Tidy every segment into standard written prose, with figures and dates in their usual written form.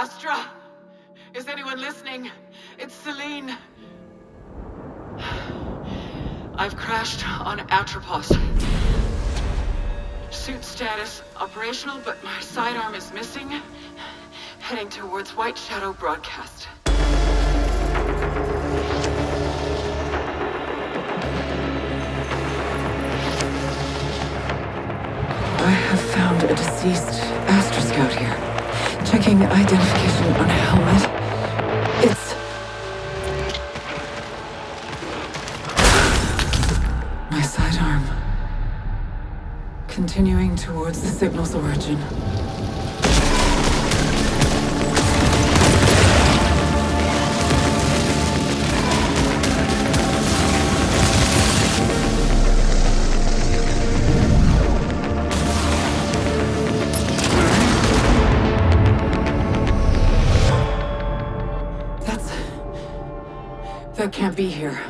Astra? Is anyone listening? It's Selene. I've crashed on Atropos. Suit status operational, but my sidearm is missing. Heading towards White Shadow broadcast. I have found a deceased Astra Scout here. Checking identification on a helmet. It's... my sidearm. Continuing towards the signal's origin. That can't be here.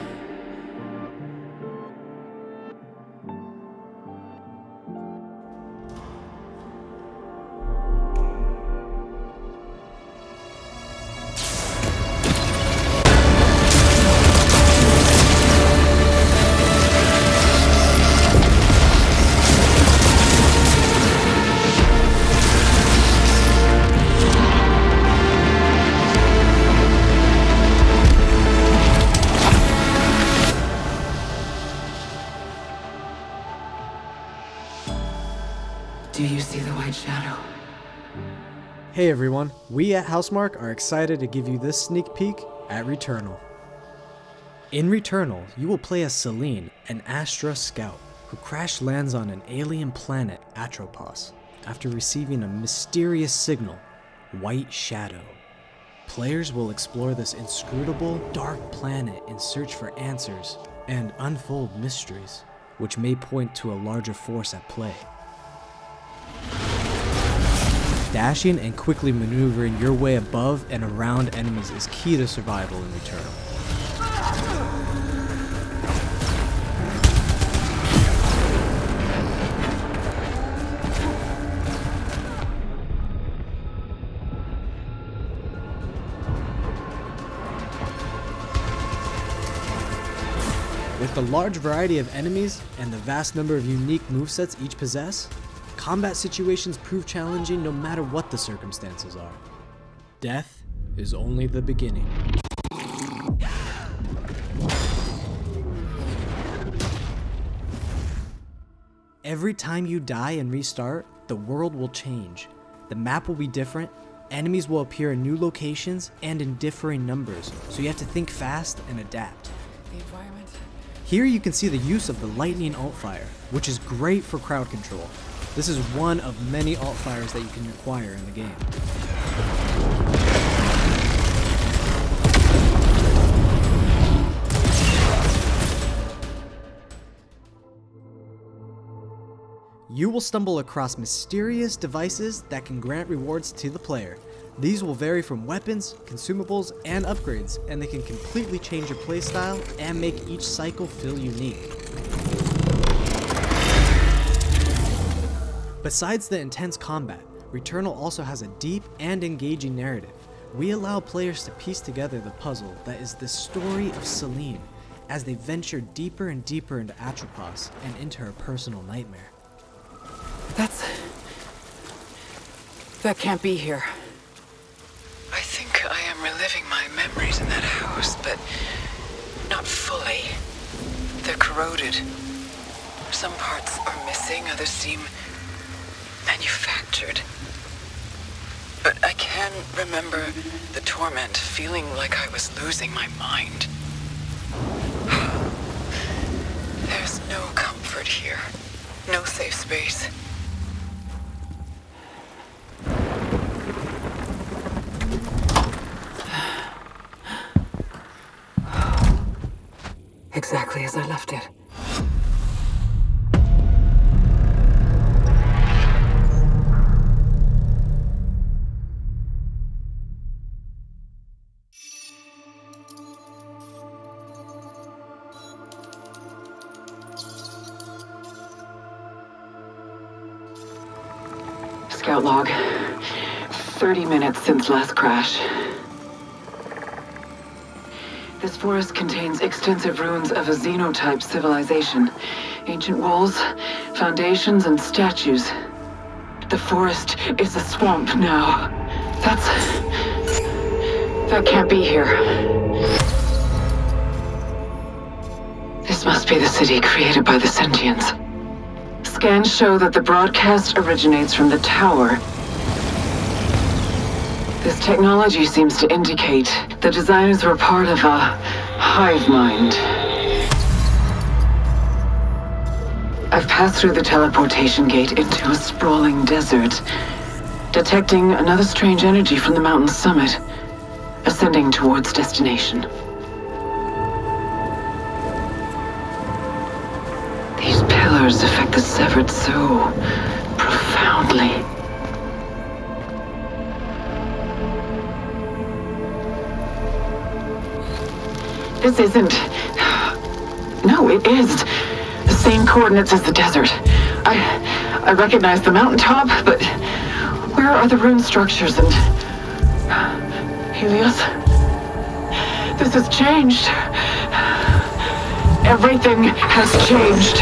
Do you see the White Shadow? Hey everyone, we at Housemarque are excited to give you this sneak peek at Returnal. In Returnal, you will play as Selene, an Astra Scout, who crash lands on an alien planet, Atropos, after receiving a mysterious signal, White Shadow. Players will explore this inscrutable, dark planet in search for answers and unfold mysteries, which may point to a larger force at play. Dashing and quickly maneuvering your way above and around enemies is key to survival in Returnal. With the large variety of enemies and the vast number of unique movesets each possess, combat situations prove challenging no matter what the circumstances are. Death is only the beginning. Every time you die and restart, the world will change. The map will be different, enemies will appear in new locations and in differing numbers, so you have to think fast and adapt. The environment. Here you can see the use of the lightning alt-fire, which is great for crowd control. This is one of many alt-fires that you can acquire in the game. You will stumble across mysterious devices that can grant rewards to the player. These will vary from weapons, consumables, and upgrades, and they can completely change your playstyle and make each cycle feel unique. Besides the intense combat, Returnal also has a deep and engaging narrative. We allow players to piece together the puzzle that is the story of Selene as they venture deeper and deeper into Atropos and into her personal nightmare. That can't be here. I think I am reliving my memories in that house, but not fully. They're corroded. Some parts are missing, others seem manufactured. But I can remember the torment, feeling like I was losing my mind. There's no comfort here. No safe space. Exactly as I left it. Scout log. 30 minutes since last crash. This forest contains extensive ruins of a xenotype civilization. Ancient walls, foundations, and statues. The forest is a swamp now. That can't be here. This must be the city created by the sentients. Scans show that the broadcast originates from the tower. This technology seems to indicate the designers were part of a hive mind. I've passed through the teleportation gate into a sprawling desert, detecting another strange energy from the mountain's summit, ascending towards destination. These pillars affect the severed so profoundly. This isn't... No, it is. The same coordinates as the desert. I recognize the mountaintop, but where are the rune structures and... Helios? This has changed. Everything has changed.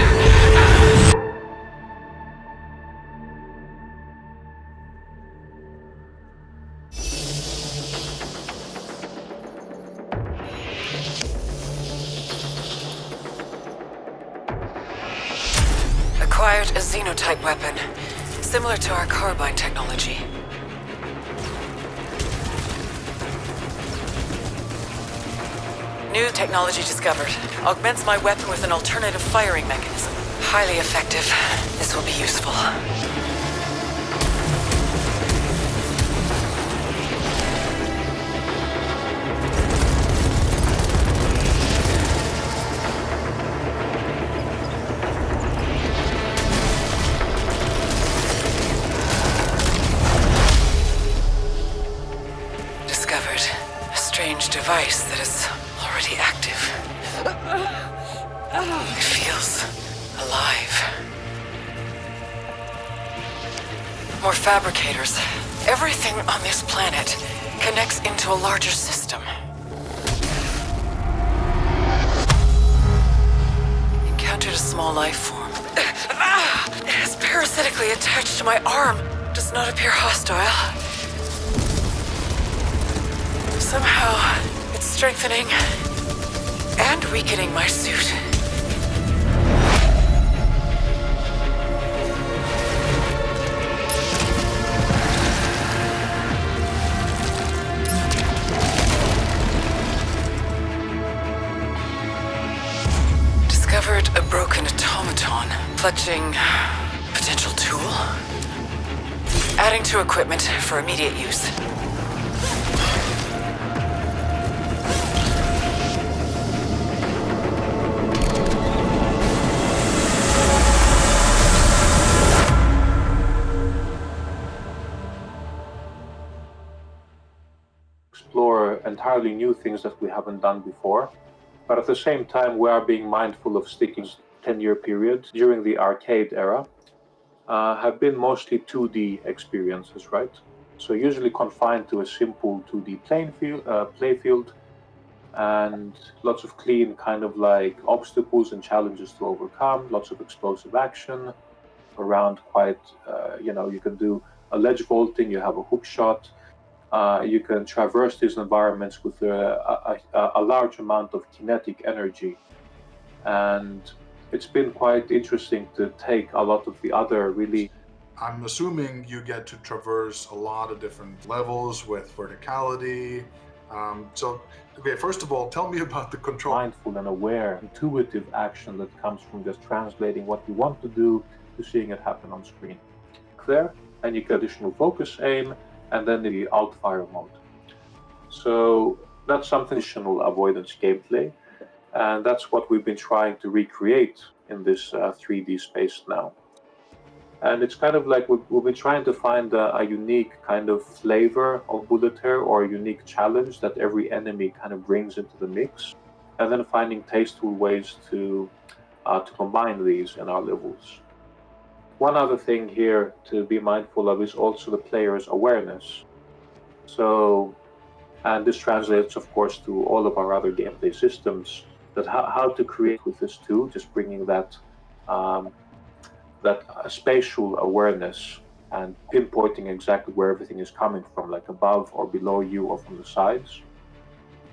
Acquired a xenotype weapon, similar to our carbine technology. New technology discovered. Augments my weapon with an alternative firing mechanism. Highly effective. This will be useful. Discovered a strange device that is already active. It feels alive. More fabricators. Everything on this planet connects into a larger system. Encountered a small life form. It is parasitically attached to my arm. Does not appear hostile. Somehow, it's strengthening and weakening my suit. Discovered a broken automaton, clutching potential tool. Adding to equipment for immediate use. Explore entirely new things that we haven't done before, but at the same time we are being mindful of sticking 10-year period during the arcade era have been mostly 2D experiences, right? So usually confined to a simple 2D playfield and lots of clean kind of like obstacles and challenges to overcome, lots of explosive action around quite, you can do a ledge vaulting, you have a hook shot. You can traverse these environments with a large amount of kinetic energy. And it's been quite interesting to take a lot of the other really... I'm assuming you get to traverse a lot of different levels with verticality. Okay, first of all, tell me about the control. Mindful and aware, intuitive action that comes from just translating what you want to do to seeing it happen on screen. Clear, and you get additional focus aim, and then the alt-fire mode. So that's something additional avoidance gameplay, and that's what we've been trying to recreate in this 3D space now. And it's kind of like we've been trying to find a unique kind of flavor of bullet hell, or a unique challenge that every enemy kind of brings into the mix, and then finding tasteful ways to combine these in our levels. One other thing here to be mindful of is also the player's awareness. So, and this translates, of course, to all of our other gameplay systems. That how to create with this too, just bringing that spatial awareness and pinpointing exactly where everything is coming from, like above or below you or from the sides.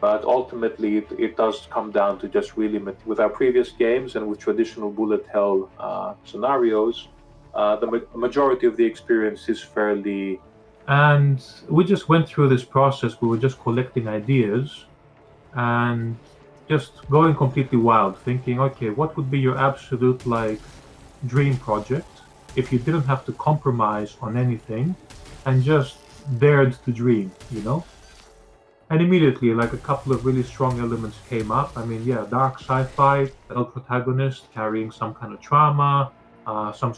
But ultimately, it does come down to just really, with our previous games and with traditional bullet hell scenarios, the majority of the experience is fairly. And we just went through this process. We were just collecting ideas and just going completely wild, thinking, okay, what would be your absolute dream project if you didn't have to compromise on anything and just dared to dream, And immediately, a couple of really strong elements came up. I mean, yeah, dark sci-fi, adult protagonist carrying some kind of trauma, some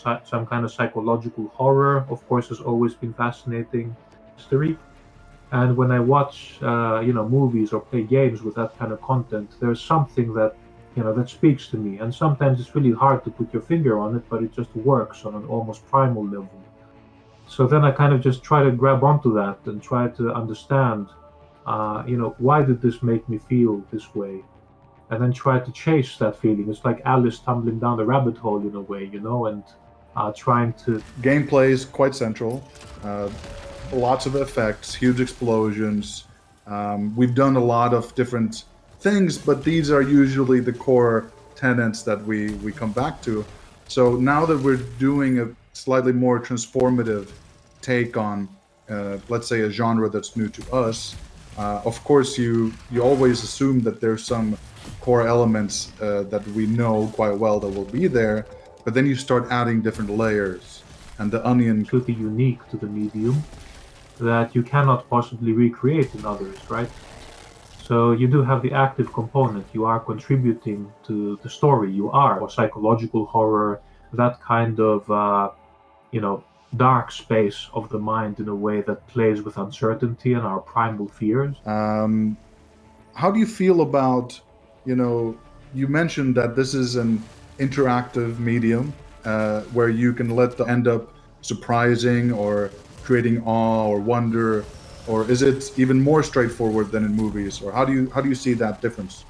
kind of psychological horror, of course, has always been fascinating. History. And when I watch, movies or play games with that kind of content, there's something that, that speaks to me. And sometimes it's really hard to put your finger on it, but it just works on an almost primal level. So then I kind of just try to grab onto that and try to understand, why did this make me feel this way? And then try to chase that feeling. It's like Alice tumbling down the rabbit hole in a way, and trying to... Gameplay is quite central. Lots of effects, huge explosions. We've done a lot of different things, but these are usually the core tenets that we come back to. So now that we're doing a slightly more transformative take on, let's say, a genre that's new to us, of course, you always assume that there's some core elements that we know quite well that will be there, but then you start adding different layers, and the onion... Completely unique to the medium that you cannot possibly recreate in others, right? So you do have the active component. You are contributing to the story. You are, or psychological horror, that kind of, dark space of the mind in a way that plays with uncertainty and our primal fears. How do you feel about, you mentioned that this is an interactive medium where you can let the end up surprising or creating awe or wonder, or is it even more straightforward than in movies? Or how do you see that difference?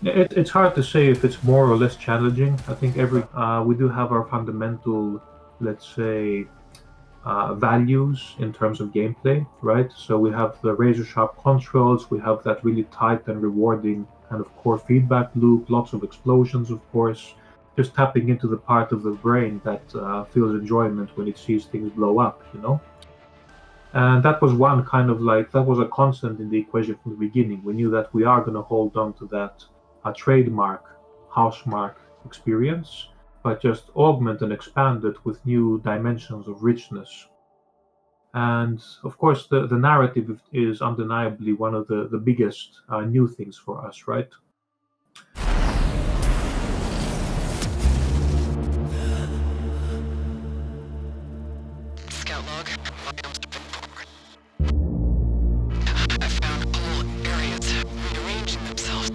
It's hard to say if it's more or less challenging. I think we do have our fundamental, let's say, values in terms of gameplay, right? So we have the razor sharp controls, we have that really tight and rewarding kind of core feedback loop, lots of explosions, of course, just tapping into the part of the brain that feels enjoyment when it sees things blow up, And that was one kind of that was a constant in the equation from the beginning. We knew that we are going to hold on to that trademark, Housemarque experience, but just augment and expand it with new dimensions of richness. And of course, the narrative is undeniably one of the biggest new things for us, right? Scout log. I found whole areas rearranging themselves.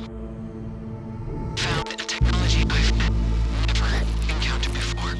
Found a technology I've never encountered before.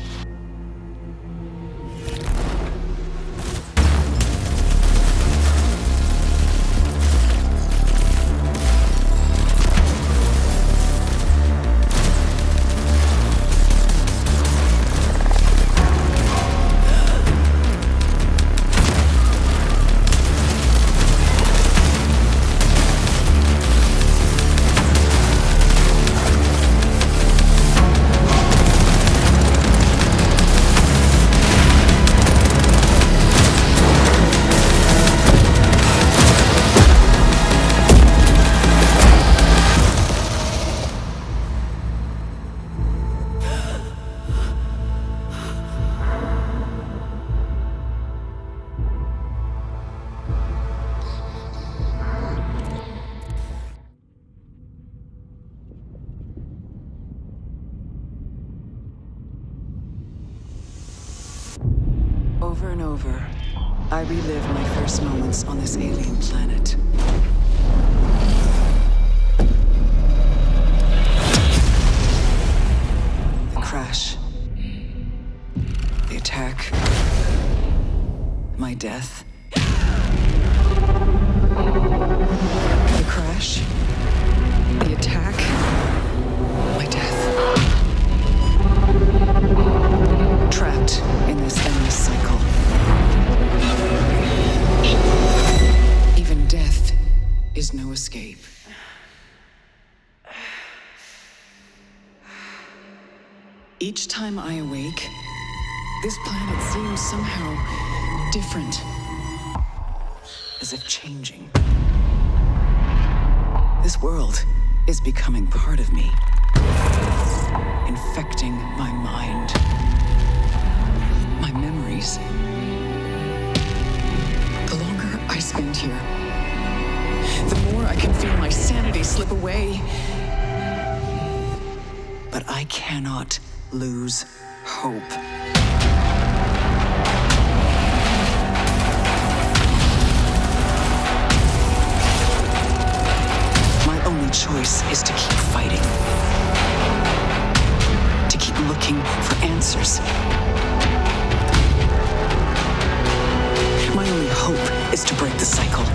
Over and over, I relive my first moments on this alien planet. The crash. The attack. My death. Each time I awake, this planet seems somehow different. As if changing. This world is becoming part of me. Infecting my mind. My memories. The longer I spend here, the more I can feel my sanity slip away. But I cannot lose hope. My only choice is to keep fighting. To keep looking for answers. My only hope is to break the cycle.